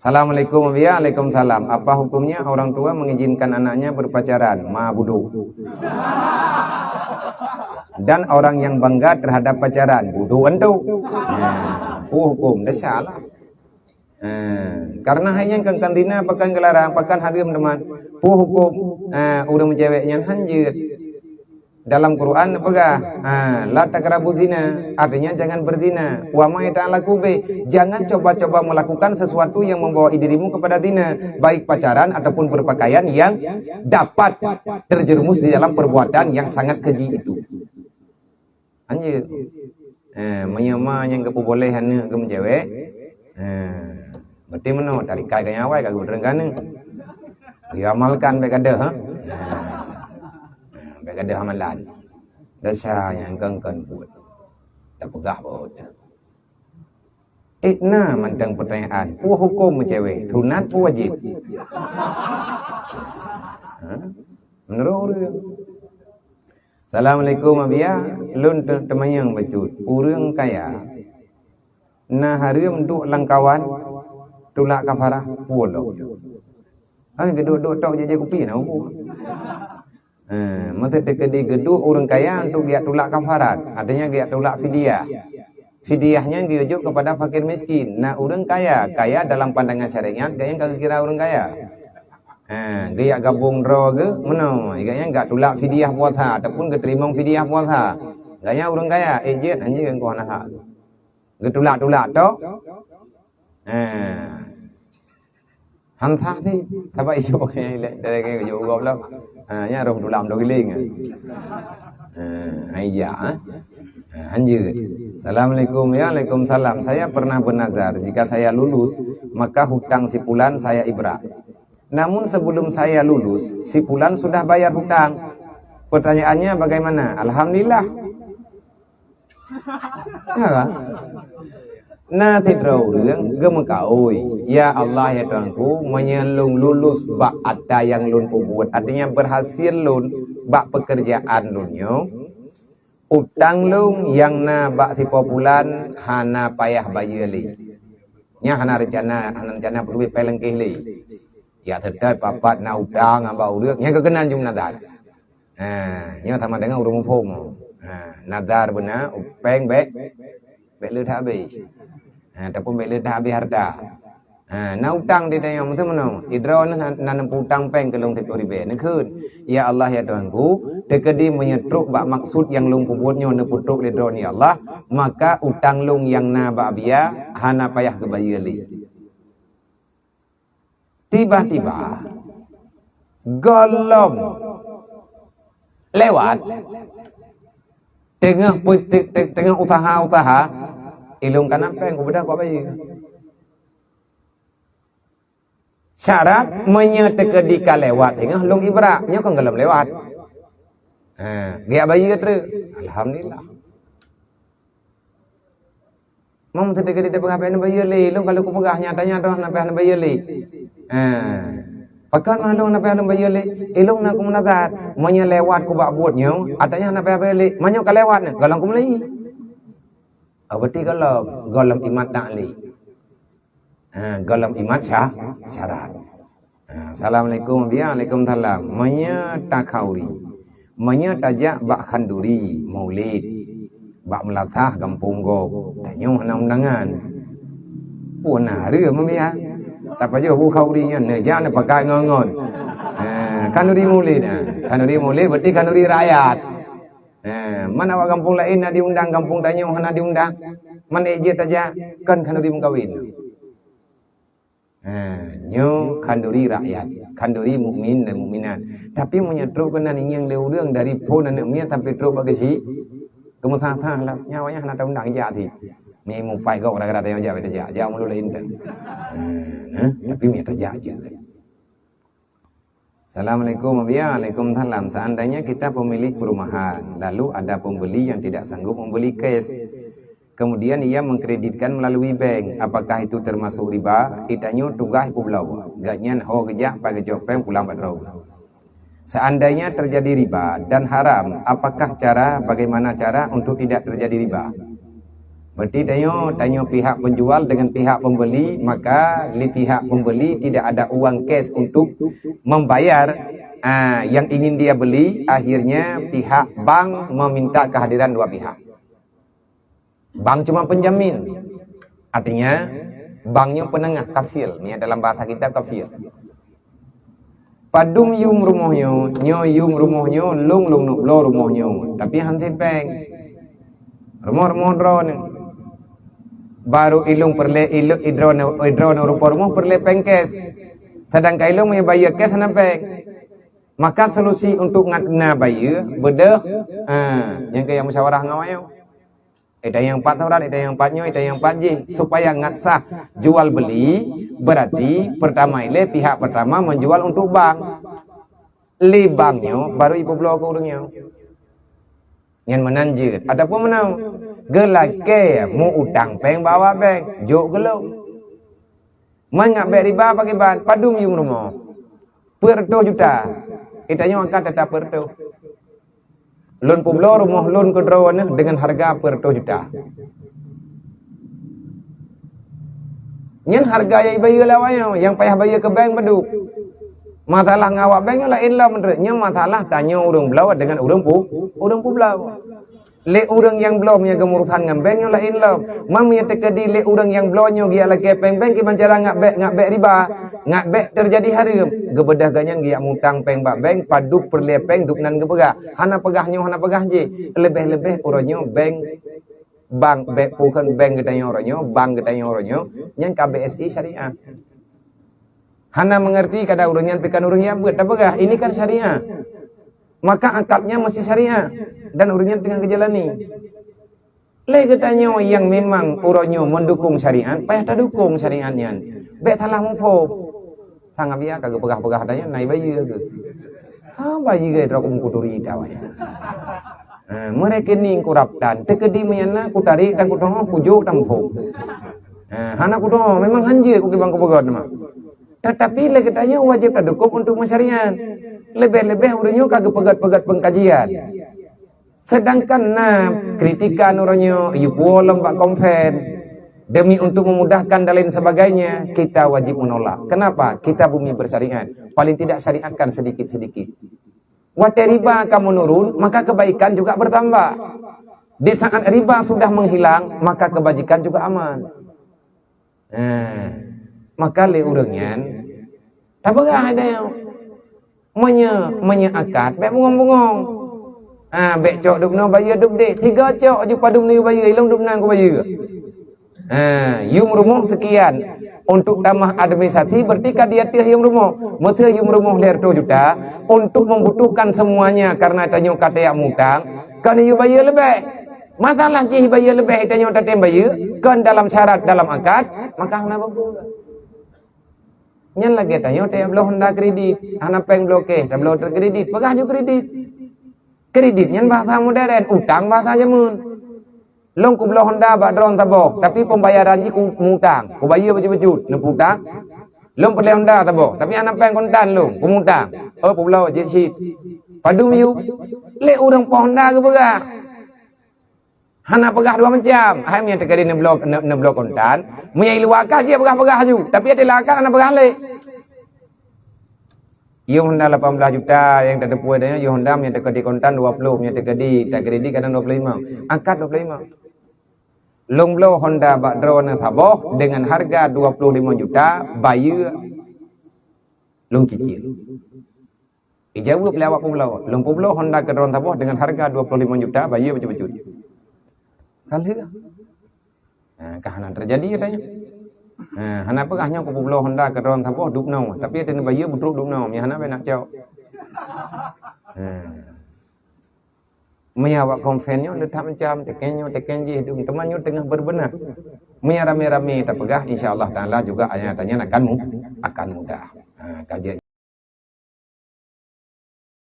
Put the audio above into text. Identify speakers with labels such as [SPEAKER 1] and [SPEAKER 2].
[SPEAKER 1] Assalamualaikum ya, Waalaikumsalam. Apa hukumnya orang tua mengizinkan anaknya berpacaran? Bodoh. Dan orang yang bangga terhadap pacaran, bodoh entu. Hukum dah salah. Karena hanya kantina pakan gelarang, pakan harim teman. Hukum orang ceweknya hanjir. Dalam Quran apakah? La taqrabu zina, artinya jangan berzina. Wa ma ta'alaku be, jangan coba-coba melakukan sesuatu yang membawa dirimu kepada zina, baik pacaran ataupun berpakaian yang dapat terjerumus di dalam perbuatan yang sangat keji itu. Anjir. Menyama yang kepobolehan ke cewek. Berarti mana tarikai ke nyawa kagak berenggan. Diamalkan baik ada ha. Baik ada amalan. Dasar yang kengken buat. Tak pegah buat. Mantang pertanyaan. Hukum cewek, sunat wajib. Menurut orang. Assalamualaikum abia, lun temayang becut. Urang kaya. Nah harim duk langkawan tulak kafarah pulau. Geduk-geduk tok je kopi na. Mata tekedi geduk orang kaya untuk dia tulak kafarat. Artinya dia tulak fidyah. Fidyahnya diujuk kepada fakir miskin. Nah orang kaya dalam pandangan syariat gaya kagak kira orang kaya. Dia gabung draw ke mana? Gaya enggak tulak fidyah puasa ataupun keterima fidyah puasa. Gaya orang kaya ejet anjing kau nak hak. Getulak-tulak tok. Hantah ni, tapi isu kayak dari kayak jauh gop lah. Nya rom tulam doi ling. Aija, anjir. Assalamualaikum ya, Waalaikumsalam. Saya pernah bernazar jika saya lulus maka hutang si fulan saya ibrak. Namun sebelum saya lulus si fulan sudah bayar hutang. Pertanyaannya bagaimana? Alhamdulillah. Ya kan? Nah tidrauរឿងgemekaui. Ya Allah ya Tuhanku, menyelung lulus bak ada yang lun buat. Artinya berhasil lun bak pekerjaan lunyo. Utang lung yang na bak tipe bulan hana payah bayali. Nya hana rencana perlu pelengkih li. Ya terdat papat na utang amba urang nya kekenan jum nadar. Nya sama dengan urang mumpung. Nadar benar upeng bek leuh habis. Ataupun bila dah habis harta. Nak utang dia tanya macam mana? Idra nak utang peng ke long tipu ribe. Nak ya Allah ya Tuhanku, dekedi menyetruk bak maksud yang long puputnya nak putuk lidra ni Allah, maka utang long yang na bak biya hana payah kebayali. Tiba-tiba golom lewat tengah usaha ilung kan apa yang kepada kau bayi. Syarat menyetekedi lewat tengah long ibraknya kan gelam lewat. Dia bayi kata alhamdulillah. Mam setekedi dapat apa yang bayi le, long kalau ku pegah nyatanya dah apa yang bayi le. Pakan malong apa yang bayi le, ilung nak ku menazar, menyelewat ku bak buatnya, adanya apa yang le, manyo ka lewatnya, galang ku mulai. Berarti kalau golem imat ta'li. Golem imat syarat. Assalamualaikum ya, Waalaikumsalam. Menyatakauri. Menyatajak bak khanduri maulid. Bak melatah kampung go. Tanya undangan. Punah dia membiak. Tak payah bu kaurinya. Nejak nak pakai ngongon. Khanduri maulid. Khanduri maulid berarti khanduri rakyat. Mana awak kampung lain nak diundang, kampung tanya nak diundang. Mana ejit aja kan khanduri mengkawin. Nyo khanduri rakyat, khanduri mukmin dan mukminat. Tapi menyetruk kena yang leurang dari pun anak nya sampai truk bagi si. Kemudian lah nyawanya nak undang aja ti. Mi mupai kau kira-kira tanya aja beda aja mulu lain tu. Tapi mi aja aja. Assalamualaikum ya, Waalaikumsalam. Seandainya kita pemilik perumahan, lalu ada pembeli yang tidak sanggup membeli cash, kemudian ia mengkreditkan melalui bank, apakah itu termasuk riba? Itanya tugas pulau, gaknya ho kejak pakai jopeng pulang badrau. Seandainya terjadi riba dan haram, apakah bagaimana cara untuk tidak terjadi riba? Berarti tanya pihak penjual dengan pihak pembeli, maka di pihak pembeli tidak ada uang cash untuk membayar yang ingin dia beli. Akhirnya pihak bank meminta kehadiran dua pihak. Bank cuma penjamin, artinya banknya penengah, kafil. Ini dalam bahasa kita kafil. Padum yum rumahnya, nyo yum rumahnya, lung nuk lo rumahnya. Tapi hanti peng, rumah drone. Baru ilung perle ilung idrone rupa rumah perle pengkes. Sedangkan ilung punya bayar kes na peng. Maka solusi untuk ngatna bayar bedah, yang kaya musyawarah ngawayo. Ada yang 4 orang, ada yang 4 nyo, ada yang 4 je. Supaya ngat sah jual beli, berarti pertama ile pihak pertama menjual untuk bank. Li banknya baru ibu blok orangnya. Yang menanjut. Adapun menau gelake mu utang peng bawa peng, jok gelo. Mangak ber riba pakai ban, padum yum rumah. Per 2 juta. Itanya angkat tetap per 2. Loan publo rumah loan kedrawan dengan harga per 2 juta. Nyen harga yang bayar lawayo, yang payah bayar ke bank padu. Masalah ngawak bank lain lah menurut. Nyen masalah tanya orang belau dengan orang publau. Le orang yang belau punya kemurusan dengan bank lain lah. Mam punya tekadi le orang yang belau nyo gia lagi bank ki bancara ngak bek riba. Ngak bek terjadi haram. Gebedah ganyan gia mutang peng bank padu perle peng dup nan gebegah. Hana pegah je. Lebih-lebih orangnya bank bukan bank gedanya orangnya, bank gedanya orangnya yang KBSI syariah. Hana mengerti kada orangnya pikan orangnya buat apakah? Ini kan syariah. Maka akadnya masih syariah dan orangnya tengah kejalani. Le gedanya yang memang orangnya mendukung syariat, payah tak dukung syariatnya. Bek salah mufo. Sangat biar kagak pegah-pegah adanya naik bayi ke. Bayi ke drakum kuturi dawanya. Mereka ni kuraptan, tekedi menyana kutari dan kudoh kujuk tamfo. Hana kudoh memang hanjir ku kibang kubagad mah. Tetapi le gedanya wajib tak dukung untuk masyarakat. Lebih-lebih orangnya kagak pegat-pegat pengkajian. Sedangkan kritikan orangnya yupo lembak konven demi untuk memudahkan dan lain sebagainya, kita wajib menolak. Kenapa? Kita bumi bersyariat. Paling tidak syariatkan sedikit-sedikit. Waktu riba kamu menurun, maka kebaikan juga bertambah. Di saat riba sudah menghilang, maka kebajikan juga aman. Maka le orangnya tabagah ada yang akad, bek bungong-bungong. Bek cok dup no bayar dup deh. 3 cok ju padum ni bayar, ilung dup nan ku bayar. Yung rumah sekian. Untuk tambah administrasi berarti dia tiah yung rumah. Betul yung rumah ler 2 juta untuk membutuhkan semuanya karena tanya kata yang mutang, kan you bayar lebih. Masalah je bayar lebih tanya tak bayar, kan dalam syarat dalam akad, maka kenapa pula? Nyan lagi tanya tak belum hendak kredit, anak peng bloke, tak belum terkredit, pegah ju kredit. Kredit nyan bahasa modern, utang bahasa jamun. Long ku belum hendak badron tabok, tapi pembayaran je ku mutang, ku bayar baju-baju, nak utang. Long perlu hendak tabok, tapi anak peng kontan long, ku mutang. Oh ku belum je shit. Padu you, le orang pohonda ke pegah. Hana pegah 2 macam. Hai punya terkadi ne blok kontan, punya iluakah je pegah-pegah ju, tapi ada lakan anak pegah le. You Honda 18 juta yang tak ada puas dia, you Honda punya terkadi kontan 20, punya terkadi tak kredit kadang 25. Angkat 25. Long blow Honda bak drone taboh dengan harga 25 juta, bayar long cicil. Ijawab pelawak pulau. Long pulau Honda ke drone taboh dengan harga 25 juta, bayar betul-betul. Kali ke? Kahanan terjadi katanya. Hana pegahnya ku pulau Honda ke drone taboh dup nau, tapi ada bayar betul dup nau, nya hana nak cau. Maya wak konvennya letak macam teken je hidup temannya tengah berbenah. Maya rame-rame tak pegah, insya-Allah taala juga ayatnya akan mudah. Kajian